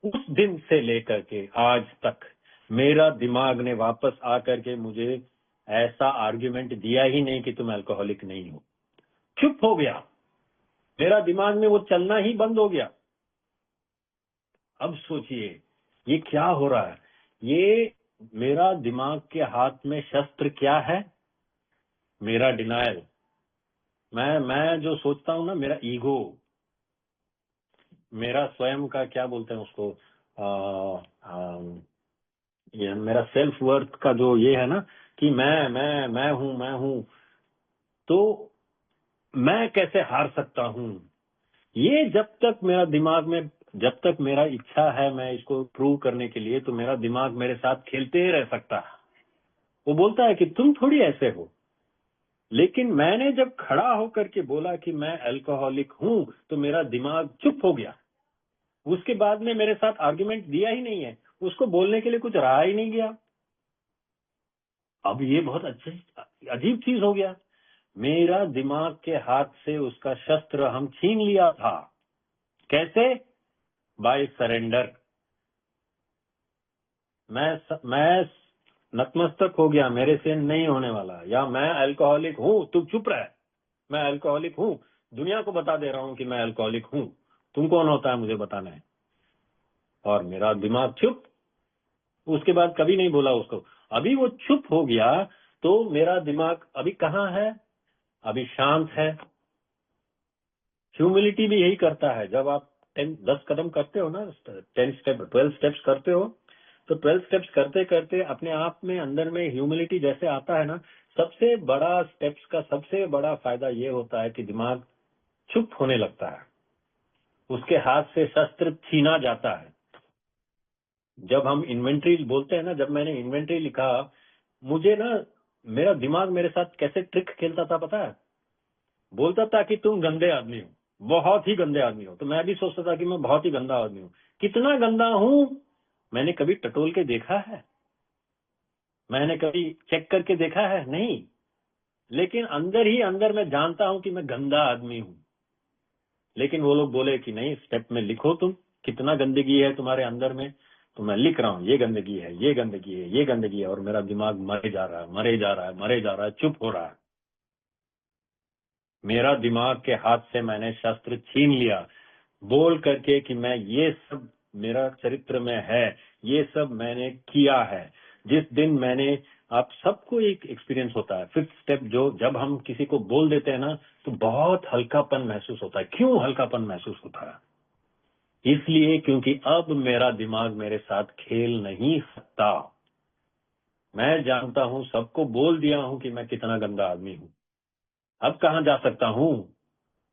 उस दिन से लेकर के आज तक मेरा दिमाग ने वापस आकर के मुझे ऐसा आर्ग्यूमेंट दिया ही नहीं कि तुम अल्कोहलिक नहीं हो। चुप हो गया, मेरा दिमाग में वो चलना ही बंद हो गया। अब सोचिए ये क्या हो रहा है? ये मेरा दिमाग के हाथ में शस्त्र क्या है? मेरा डिनायल। मैं जो सोचता हूं ना, मेरा ईगो, मेरा स्वयं का क्या बोलते हैं उसको, ये मेरा सेल्फ वर्थ का जो ये है ना कि मैं हूं, तो मैं कैसे हार सकता हूं? ये जब तक मेरा दिमाग में, जब तक मेरा इच्छा है मैं इसको प्रूव करने के लिए, तो मेरा दिमाग मेरे साथ खेलते ही रह सकता है। वो बोलता है कि तुम थोड़ी ऐसे हो। लेकिन मैंने जब खड़ा होकर के बोला कि मैं अल्कोहलिक हूं, तो मेरा दिमाग चुप हो गया। उसके बाद में मेरे साथ आर्गुमेंट दिया ही नहीं है, उसको बोलने के लिए कुछ रहा ही नहीं गया। अब ये बहुत अच्छी अजीब चीज हो गया, मेरा दिमाग के हाथ से उसका शस्त्र हम छीन लिया था। कैसे? By surrender. मैं नतमस्तक हो गया, मेरे से नहीं होने वाला, या मैं अल्कोहलिक हूँ, तू चुप रह, मैं अल्कोहलिक हूँ, दुनिया को बता दे रहा हूँ कि मैं अल्कोहलिक हूँ, तुम कौन होता है मुझे बताना है। और मेरा दिमाग चुप, उसके बाद कभी नहीं बोला उसको। अभी वो चुप हो गया तो मेरा दिमाग अभी कहाँ है, अभी शांत है। ह्यूमिलिटी भी यही करता है। जब आप 10 कदम करते हो ना, 12 स्टेप्स करते हो, तो 12 स्टेप्स करते करते अपने आप में अंदर में ह्यूमिलिटी जैसे आता है ना, सबसे बड़ा स्टेप्स का सबसे बड़ा फायदा ये होता है कि दिमाग चुप होने लगता है, उसके हाथ से शस्त्र छीना जाता है। जब हम इन्वेंट्री बोलते हैं ना, जब मैंने इन्वेंट्री लिखा, मुझे ना मेरा दिमाग मेरे साथ कैसे ट्रिक खेलता था पता है। बोलता था कि तुम गंदे आदमी हो, बहुत ही गंदे आदमी हो। तो मैं भी सोचता था कि मैं बहुत ही गंदा आदमी हूँ। कितना गंदा हूँ मैंने कभी टटोल के देखा है, मैंने कभी चेक करके देखा है नहीं, लेकिन अंदर ही अंदर मैं जानता हूं कि मैं गंदा आदमी हूं। लेकिन वो लोग बोले कि नहीं, स्टेप में लिखो तुम कितना गंदगी है तुम्हारे अंदर में। तो मैं लिख रहा हूँ, ये गंदगी है, ये गंदगी है, ये गंदगी है, और मेरा दिमाग मरे जा रहा है, मरे जा रहा है, मरे जा रहा है, चुप हो रहा है। मेरा दिमाग के हाथ से मैंने शस्त्र छीन लिया, बोल करके कि मैं ये सब मेरा चरित्र में है, ये सब मैंने किया है। जिस दिन मैंने, आप सबको एक एक्सपीरियंस होता है 5th स्टेप, जो जब हम किसी को बोल देते हैं ना तो बहुत हल्कापन महसूस होता है। क्यों हल्कापन महसूस होता है? इसलिए क्योंकि अब मेरा दिमाग मेरे साथ खेल नहीं सकता। मैं जानता हूं, सबको बोल दिया हूं कि मैं कितना गंदा आदमी हूं। अब कहां जा सकता हूं?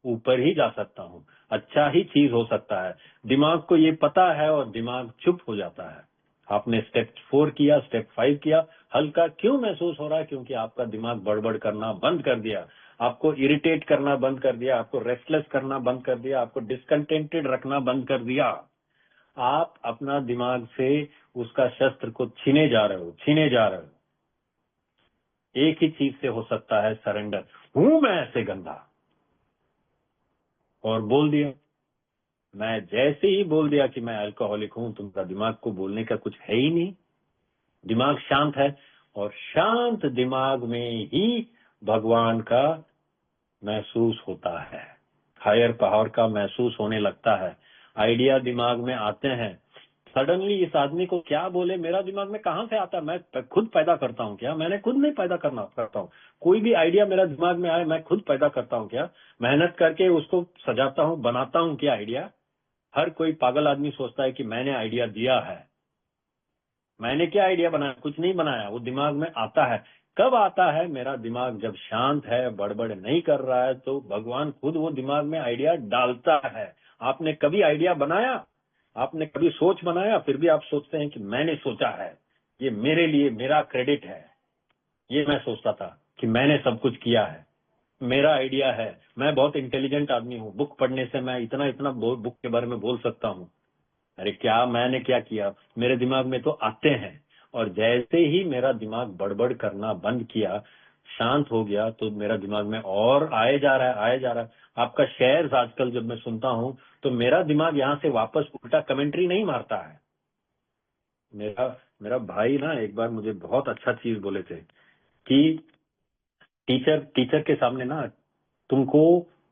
ऊपर ही जा सकता हूं। अच्छा ही चीज हो सकता है। दिमाग को ये पता है और दिमाग चुप हो जाता है। आपने स्टेप 4 किया, स्टेप 5 किया, हल्का क्यों महसूस हो रहा है? क्योंकि आपका दिमाग बड़बड़ करना बंद कर दिया, आपको इरिटेट करना बंद कर दिया, आपको रेस्टलेस करना बंद कर दिया, आपको डिसकंटेंटेड रखना बंद कर दिया। आप अपना दिमाग से उसका शस्त्र को छीने जा रहे हो, छीने जा रहे हो। एक ही चीज से हो सकता है, सरेंडर। हूं मैं ऐसे गंदा, और बोल दिया। मैं जैसे ही बोल दिया कि मैं अल्कोहलिक हूं, तुम्हारा दिमाग को बोलने का कुछ है ही नहीं। दिमाग शांत है, और शांत दिमाग में ही भगवान का महसूस होता है, हायर पावर का महसूस होने लगता है। आइडिया दिमाग में आते हैं। सडनली इस आदमी को क्या बोले, मेरा दिमाग में कहां से आता है? मैं खुद पैदा करता हूं क्या? मैंने खुद नहीं पैदा करता हूं। कोई भी आइडिया मेरा दिमाग में आए, मैं खुद पैदा करता हूं क्या? मेहनत करके उसको सजाता हूं, बनाता हूं क्या आइडिया? हर कोई पागल आदमी सोचता है कि मैंने आइडिया दिया है। मैंने क्या आइडिया बनाया? कुछ नहीं बनाया। वो दिमाग में आता है। कब आता है? मेरा दिमाग जब शांत है, बड़बड़ नहीं कर रहा है, तो भगवान खुद वो दिमाग में आइडिया डालता है। आपने कभी आइडिया बनाया? आपने कभी सोच बनाया? फिर भी आप सोचते हैं कि मैंने सोचा है, ये मेरे लिए मेरा क्रेडिट है। ये मैं सोचता था कि मैंने सब कुछ किया है, मेरा आइडिया है, मैं बहुत इंटेलिजेंट आदमी हूँ, बुक पढ़ने से मैं इतना इतना बुक के बारे में बोल सकता हूँ। अरे क्या मैंने क्या किया? मेरे दिमाग में तो आते हैं। और जैसे ही मेरा दिमाग बड़बड़ करना बंद किया, शांत हो गया, तो मेरा दिमाग में और आए जा रहा है, आए जा रहा है। आपका शेयर्स आजकल जब मैं सुनता हूँ, तो मेरा दिमाग यहाँ से वापस उल्टा कमेंट्री नहीं मारता है। मेरा मेरा भाई ना एक बार मुझे बहुत अच्छा चीज बोले थे कि टीचर टीचर के सामने ना तुमको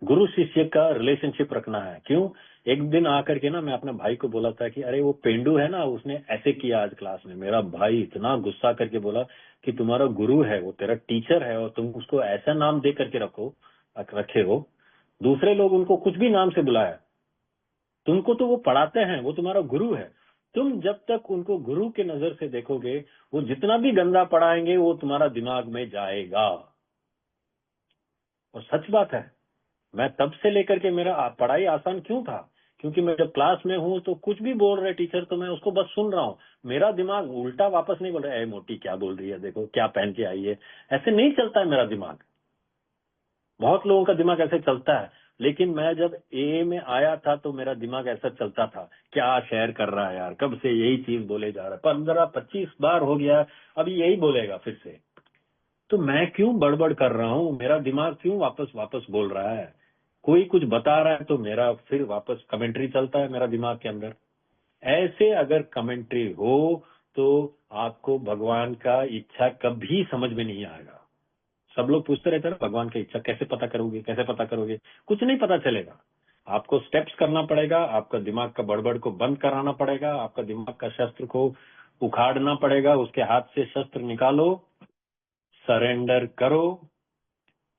गुरु शिष्य का रिलेशनशिप रखना है। क्यों? एक दिन आकर के ना मैं अपने भाई को बोला था कि अरे वो पेंडू है ना, उसने ऐसे किया आज क्लास में। मेरा भाई इतना गुस्सा करके बोला कि तुम्हारा गुरु है, वो तेरा टीचर है, और तुम उसको ऐसा नाम दे करके रखे हो। दूसरे लोग उनको कुछ भी नाम से बुलाया, तुमको तो वो पढ़ाते हैं, वो तुम्हारा गुरु है। तुम जब तक उनको गुरु के नजर से देखोगे, वो जितना भी गंदा पढ़ाएंगे वो तुम्हारा दिमाग में जाएगा। और सच बात है। मैं तब से लेकर के मेरा पढ़ाई आसान क्यों था? क्योंकि मैं जब क्लास में हूँ तो कुछ भी बोल रहे टीचर, तो मैं उसको बस सुन रहा हूँ। मेरा दिमाग उल्टा वापस नहीं बोल रहा है, मोटी क्या बोल रही है, देखो क्या पहन के आई है। ऐसे नहीं चलता है मेरा दिमाग। बहुत लोगों का दिमाग ऐसे चलता है। लेकिन मैं जब ए में आया था तो मेरा दिमाग ऐसा चलता था, क्या शेयर कर रहा है यार, कब से यही चीज बोले जा रहा है, 15-25 बार हो गया, अभी यही बोलेगा फिर से। तो मैं क्यों बड़बड़ कर रहा हूँ? मेरा दिमाग क्यों वापस वापस बोल रहा है? कोई कुछ बता रहा है तो मेरा फिर वापस कमेंट्री चलता है मेरा दिमाग के अंदर। ऐसे अगर कमेंट्री हो तो आपको भगवान का इच्छा कभी समझ में नहीं आएगा। सब लोग पूछते रहते हैं ना, भगवान की इच्छा कैसे पता करोगे, कैसे पता करोगे? कुछ नहीं पता चलेगा। आपको स्टेप्स करना पड़ेगा, आपका दिमाग का बड़बड़ को बंद कराना पड़ेगा, आपका दिमाग का शस्त्र को उखाड़ना पड़ेगा, उसके हाथ से शस्त्र निकालो, सरेंडर करो,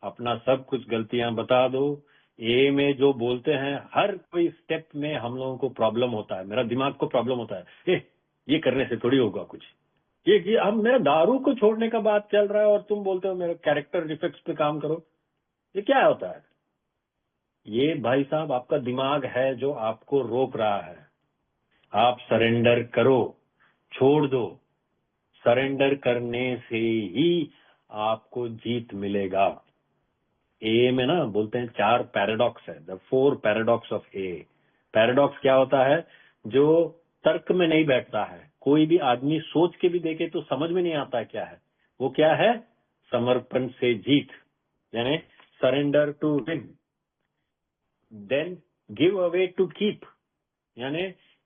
अपना सब कुछ गलतियां बता दो। ए में जो बोलते हैं, हर कोई स्टेप में हम लोगों को प्रॉब्लम होता है, मेरा दिमाग को प्रॉब्लम होता है, ये करने से थोड़ी होगा कुछ, ये अब मेरा दारू को छोड़ने का बात चल रहा है और तुम बोलते हो मेरे कैरेक्टर डिफेक्ट्स पे काम करो, ये क्या होता है? ये भाई साहब आपका दिमाग है जो आपको रोक रहा है। आप सरेंडर करो, छोड़ दो। सरेंडर करने से ही आपको जीत मिलेगा। ए में ना बोलते हैं 4 पैराडॉक्स है, the 4 paradox of A. Paradox क्या होता है? जो तर्क में नहीं बैठता है, कोई भी आदमी सोच के भी देखे तो समझ में नहीं आता क्या है वो। क्या है? समर्पण से जीत, यानी surrender to win, then give away to keep. यानी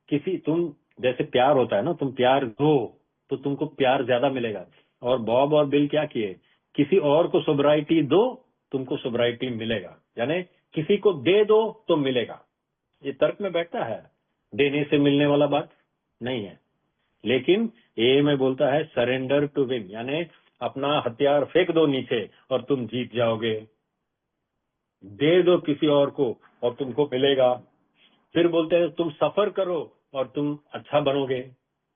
किसी तुम जैसे प्यार होता है ना, तुम प्यार दो तो तुमको प्यार ज्यादा मिलेगा। और बॉब और बिल क्या किए? किसी और को सोब्राइटी दो, तुमको सोब्राइटी मिलेगा। यानी किसी को दे दो तो मिलेगा। ये तर्क में बैठता है? देने से मिलने वाला बात नहीं है। लेकिन ए में बोलता है सरेंडर टू विन, यानी अपना हथियार फेंक दो नीचे और तुम जीत जाओगे। दे दो किसी और को और तुमको मिलेगा। फिर बोलते हैं तुम सफर करो और तुम अच्छा बनोगे।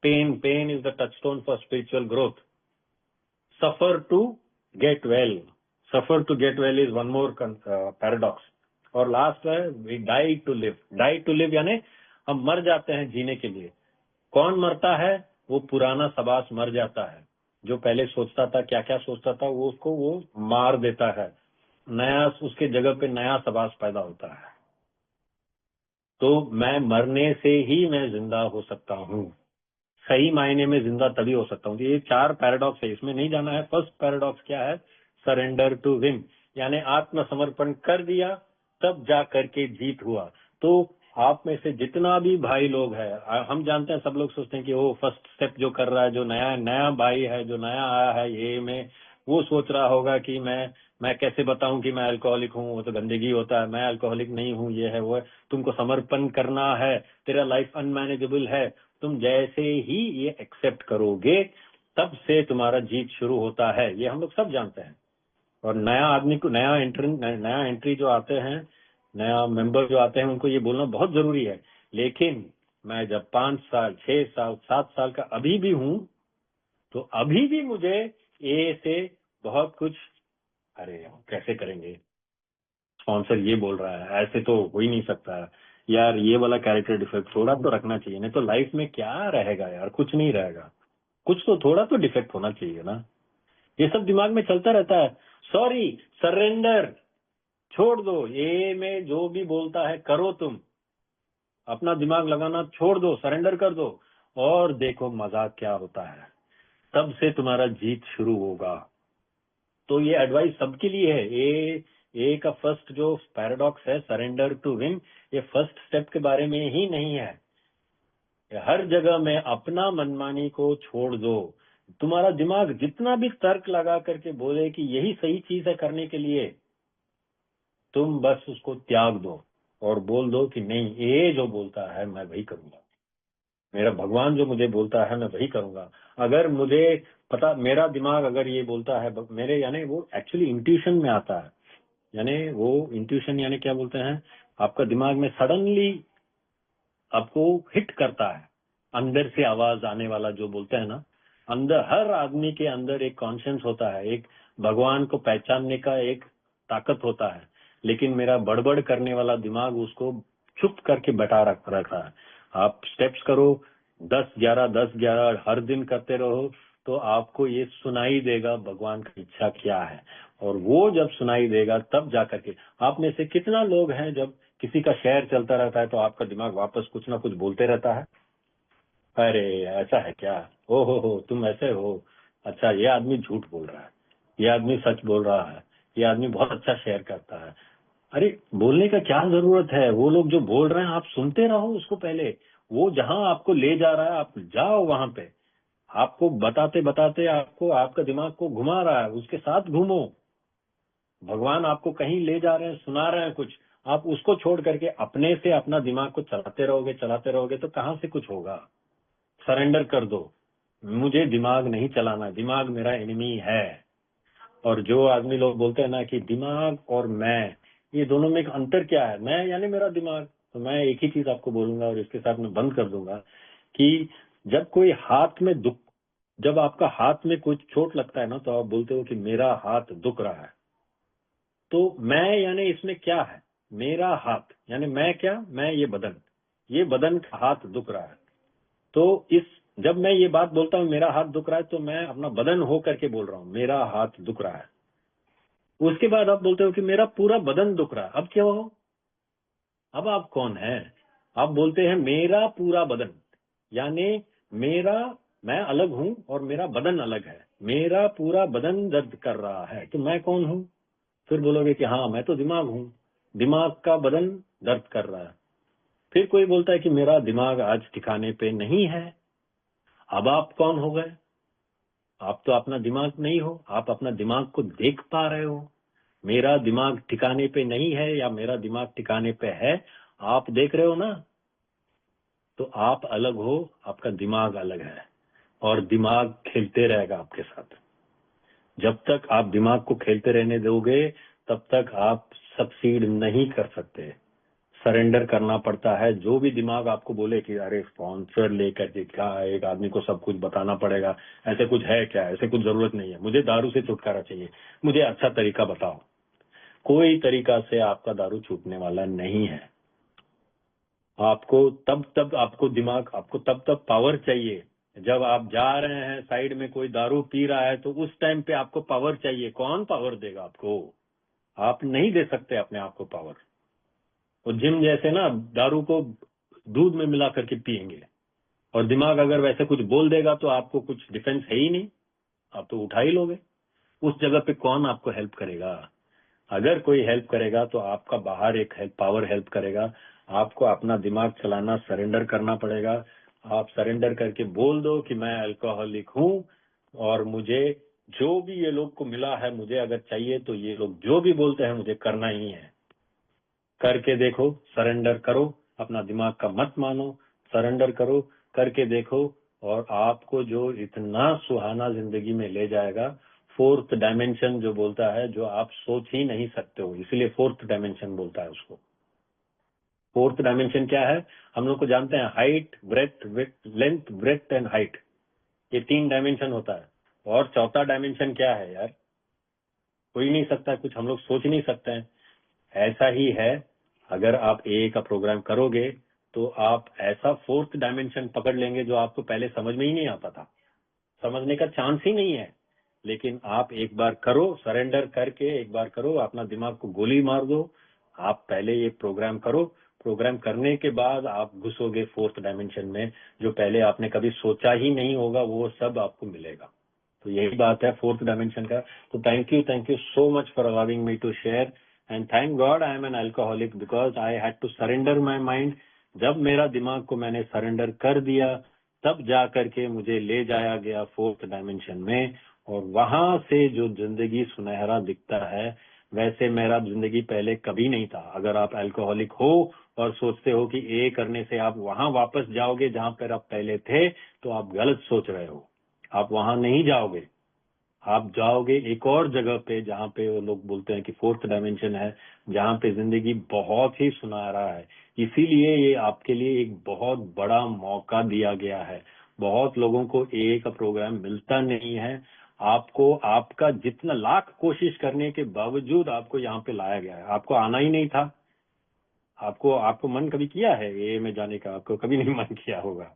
Pain is the touchstone for spiritual growth. Suffer to get well, suffer to get well is one more paradox. और लास्ट है we die to live. Die to live यानी हम मर जाते हैं जीने के लिए। कौन मरता है? वो पुराना सबास मर जाता है, जो पहले सोचता था, क्या क्या सोचता था, वो उसको वो मार देता है। नया उसके जगह पे नया सबास पैदा होता है। तो मैं मरने से ही मैं जिंदा हो सकता हूँ। सही मायने में जिंदा तभी हो सकता हूँ। ये 4 पैराडॉक्स है, इसमें नहीं जाना है। फर्स्ट पैराडॉक्स क्या है? सरेंडर टू विन, यानी आत्मसमर्पण कर दिया तब जा करके जीत हुआ। तो आप में से जितना भी भाई लोग है, हम जानते हैं, सब लोग सोचते हैं कि वो फर्स्ट स्टेप जो कर रहा है, जो नया नया भाई है, जो नया आया है ये में, वो सोच रहा होगा कि मैं कैसे बताऊं कि मैं अल्कोहलिक हूँ, वो तो गंदगी होता है, मैं अल्कोहलिक नहीं हूँ, ये है वो है। तुमको समर्पण करना है, तेरा लाइफ अनमैनेजेबल है। तुम जैसे ही ये एक्सेप्ट करोगे तब से तुम्हारा जीत शुरू होता है, ये हम लोग सब जानते हैं। और नया आदमी को, नया एंट्री जो आते हैं, नया मेंबर जो आते हैं, उनको ये बोलना बहुत जरूरी है। लेकिन मैं जब 5 साल 6 साल 7 साल का अभी भी हूं, तो अभी भी मुझे ए से बहुत कुछ, अरे कैसे करेंगे, स्पॉन्सर ये बोल रहा है, ऐसे तो हो ही नहीं सकता यार, ये वाला कैरेक्टर डिफेक्ट थोड़ा तो रखना चाहिए, नहीं तो लाइफ में क्या रहेगा यार, कुछ नहीं रहेगा। कुछ तो थोड़ा तो डिफेक्ट होना चाहिए ना। ये सब दिमाग में चलता रहता है। सॉरी, सरेंडर, छोड़ दो। ये में जो भी बोलता है करो, तुम अपना दिमाग लगाना छोड़ दो, सरेंडर कर दो, और देखो मजाक क्या होता है। तब से तुम्हारा जीत शुरू होगा। तो ये एडवाइस सबके लिए है। ए का फर्स्ट जो पैराडॉक्स है, सरेंडर टू विन, ये फर्स्ट स्टेप के बारे में ही नहीं है। हर जगह में अपना मनमानी को छोड़ दो। तुम्हारा दिमाग जितना भी तर्क लगा करके बोले कि यही सही चीज है करने के लिए, तुम बस उसको त्याग दो और बोल दो कि नहीं, ये जो बोलता है मैं वही करूंगा। मेरा भगवान जो मुझे बोलता है मैं वही करूंगा। अगर मुझे पता, मेरा दिमाग अगर ये बोलता है, मेरे यानी वो एक्चुअली इंट्यूशन में आता है। यानी वो इंट्यूशन यानी क्या बोलते हैं, आपका दिमाग में सडनली आपको हिट करता है, अंदर से आवाज आने वाला जो बोलते हैं ना। अंदर, हर आदमी के अंदर एक कॉन्शियस होता है, एक भगवान को पहचानने का एक ताकत होता है। लेकिन मेरा बड़बड़ करने वाला दिमाग उसको चुप करके बैठा रहता है। आप स्टेप्स करो 10-11 10-11 हर दिन करते रहो, तो आपको ये सुनाई देगा भगवान की इच्छा क्या है। और वो जब सुनाई देगा तब जाकर के, आप में से कितना लोग हैं जब किसी का शेयर चलता रहता है तो आपका दिमाग वापस कुछ ना कुछ बोलते रहता है, अरे ऐसा है क्या, हो तुम ऐसे हो, अच्छा ये आदमी झूठ बोल रहा है, ये आदमी सच बोल रहा है, ये आदमी बहुत अच्छा शेयर करता है। अरे बोलने का क्या जरूरत है, वो लोग जो बोल रहे हैं आप सुनते रहो उसको। पहले वो जहां आपको ले जा रहा है आप जाओ वहां पे, आपको बताते बताते आपको आपका दिमाग को घुमा रहा है, उसके साथ घूमो। भगवान आपको कहीं ले जा रहे हैं, सुना रहे हैं कुछ, आप उसको छोड़ करके अपने से अपना दिमाग को चलाते रहोगे तो कहां से कुछ होगा। सरेंडर कर दो, मुझे दिमाग नहीं चलाना, दिमाग मेरा एनिमी है। और जो आदमी लोग बोलते हैं ना कि दिमाग और मैं, ये दोनों में एक अंतर क्या है, मैं यानी मेरा दिमाग, तो मैं एक ही चीज आपको बोलूंगा और इसके साथ मैं बंद कर दूंगा कि जब कोई हाथ में दुख, जब आपका हाथ में कुछ चोट लगता है ना, तो आप बोलते हो कि मेरा हाथ दुख रहा है। तो मैं यानी इसमें क्या है, मेरा हाथ यानी मैं क्या, मैं ये बदन का हाथ दुख रहा है। तो इस, जब मैं ये बात बोलता हूँ मेरा हाथ दुख रहा है, तो मैं अपना बदन हो करके बोल रहा हूँ मेरा हाथ दुख रहा है। उसके बाद आप बोलते हो कि मेरा पूरा बदन दुख रहा है। अब क्या हो, अब आप कौन है? आप बोलते हैं मेरा पूरा बदन, यानी मेरा, मैं अलग हूं और मेरा बदन अलग है, मेरा पूरा बदन दर्द कर रहा है, तो मैं कौन हूं? फिर बोलोगे कि हाँ मैं तो दिमाग हूं, दिमाग का बदन दर्द कर रहा है। फिर कोई बोलता है कि मेरा दिमाग आज ठिकाने पे नहीं है। अब आप कौन हो गए? आप तो अपना दिमाग नहीं हो, आप अपना दिमाग को देख पा रहे हो। मेरा दिमाग ठिकाने पे नहीं है या मेरा दिमाग ठिकाने पे है, आप देख रहे हो ना। तो आप अलग हो, आपका दिमाग अलग है, और दिमाग खेलते रहेगा आपके साथ। जब तक आप दिमाग को खेलते रहने दोगे तब तक आप सक्सीड नहीं कर सकते। सरेंडर करना पड़ता है। जो भी दिमाग आपको बोले कि अरे स्पॉन्सर लेकर के क्या, एक आदमी को सब कुछ बताना पड़ेगा, ऐसे कुछ है क्या, ऐसे कुछ जरूरत नहीं है, मुझे दारू से छुटकारा चाहिए, मुझे अच्छा तरीका बताओ। कोई तरीका से आपका दारू छूटने वाला नहीं है। आपको तब आपको दिमाग, आपको तब पावर चाहिए जब आप जा रहे हैं, साइड में कोई दारू पी रहा है, तो उस टाइम पे आपको पावर चाहिए। कौन पावर देगा आपको? आप नहीं दे सकते अपने आप को पावर। और जिम जैसे ना, दारू को दूध में मिला करके पिएंगे, और दिमाग अगर वैसे कुछ बोल देगा तो आपको कुछ डिफेंस है ही नहीं, आप तो उठा ही लोगे। उस जगह पे कौन आपको हेल्प करेगा? अगर कोई हेल्प करेगा तो आपका बाहर एक पावर हेल्प करेगा। आपको अपना दिमाग चलाना सरेंडर करना पड़ेगा। आप सरेंडर करके बोल दो कि मैं अल्कोहलिक हूं, और मुझे जो भी ये लोग को मिला है, मुझे अगर चाहिए तो ये लोग जो भी बोलते हैं मुझे करना ही है। करके देखो, सरेंडर करो, अपना दिमाग का मत मानो, सरेंडर करो, करके देखो, और आपको जो इतना सुहाना जिंदगी में ले जाएगा। फोर्थ डायमेंशन जो बोलता है, जो आप सोच ही नहीं सकते हो, इसलिए फोर्थ डायमेंशन बोलता है उसको। फोर्थ डायमेंशन क्या है? हम लोग को जानते हैं, height, breadth, length, breadth and height, ये 3 डायमेंशन होता है। और चौथा डायमेंशन क्या है यार? कोई नहीं सकता, कुछ हम लोग सोच नहीं सकते हैं। ऐसा ही है, अगर आप ए का प्रोग्राम करोगे तो आप ऐसा फोर्थ डायमेंशन पकड़ लेंगे जो आपको पहले समझ में ही नहीं आता था, समझने का चांस ही नहीं है। लेकिन आप एक बार करो, सरेंडर करके एक बार करो, अपना दिमाग को गोली मार दो। आप पहले ये प्रोग्राम करो, प्रोग्राम करने के बाद आप घुसोगे फोर्थ डायमेंशन में, जो पहले आपने कभी सोचा ही नहीं होगा, वो सब आपको मिलेगा। तो यही बात है फोर्थ डायमेंशन का। तो thank you so much for allowing me to share, and thank God I am an alcoholic because I had to surrender my mind. जब मेरा दिमाग को मैंने सरेंडर कर दिया, तब जा करके मुझे ले जाया गया फोर्थ डायमेंशन में, और वहां से जो जिंदगी सुनहरा दिखता है, वैसे मेरा जिंदगी पहले कभी नहीं था। अगर आप अल्कोहलिक हो और सोचते हो कि ए करने से आप वहां वापस जाओगे जहां पर आप पहले थे, तो आप गलत सोच रहे हो। आप वहां नहीं जाओगे, आप जाओगे एक और जगह पे जहाँ पे वो लोग बोलते हैं कि फोर्थ डायमेंशन है, जहाँ पे जिंदगी बहुत ही सुनहरा है। इसीलिए ये आपके लिए एक बहुत बड़ा मौका दिया गया है। बहुत लोगों को ए का प्रोग्राम मिलता नहीं है। आपको, आपका जितना लाख कोशिश करने के बावजूद आपको यहाँ पे लाया गया है। आपको आना ही नहीं था। आपको आपको मन कभी किया है ए में जाने का? आपको कभी नहीं मन किया होगा।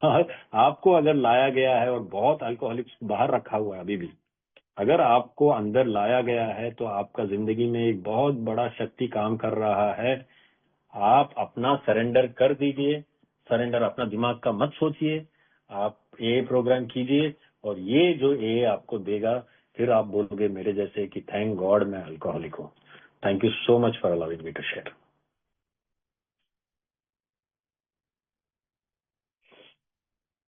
हाँ, आपको अगर लाया गया है, और बहुत अल्कोहलिक्स बाहर रखा हुआ है अभी भी, अगर आपको अंदर लाया गया है तो आपका जिंदगी में एक बहुत बड़ा शक्ति काम कर रहा है। आप अपना सरेंडर कर दीजिए। सरेंडर, अपना दिमाग का मत सोचिए, आप ये प्रोग्राम कीजिए, और ये जो ए आपको देगा, फिर आप बोलोगे मेरे जैसे कि थैंक गॉड मैं अल्कोहलिक हूँ। Thank you so much for allowing me to share.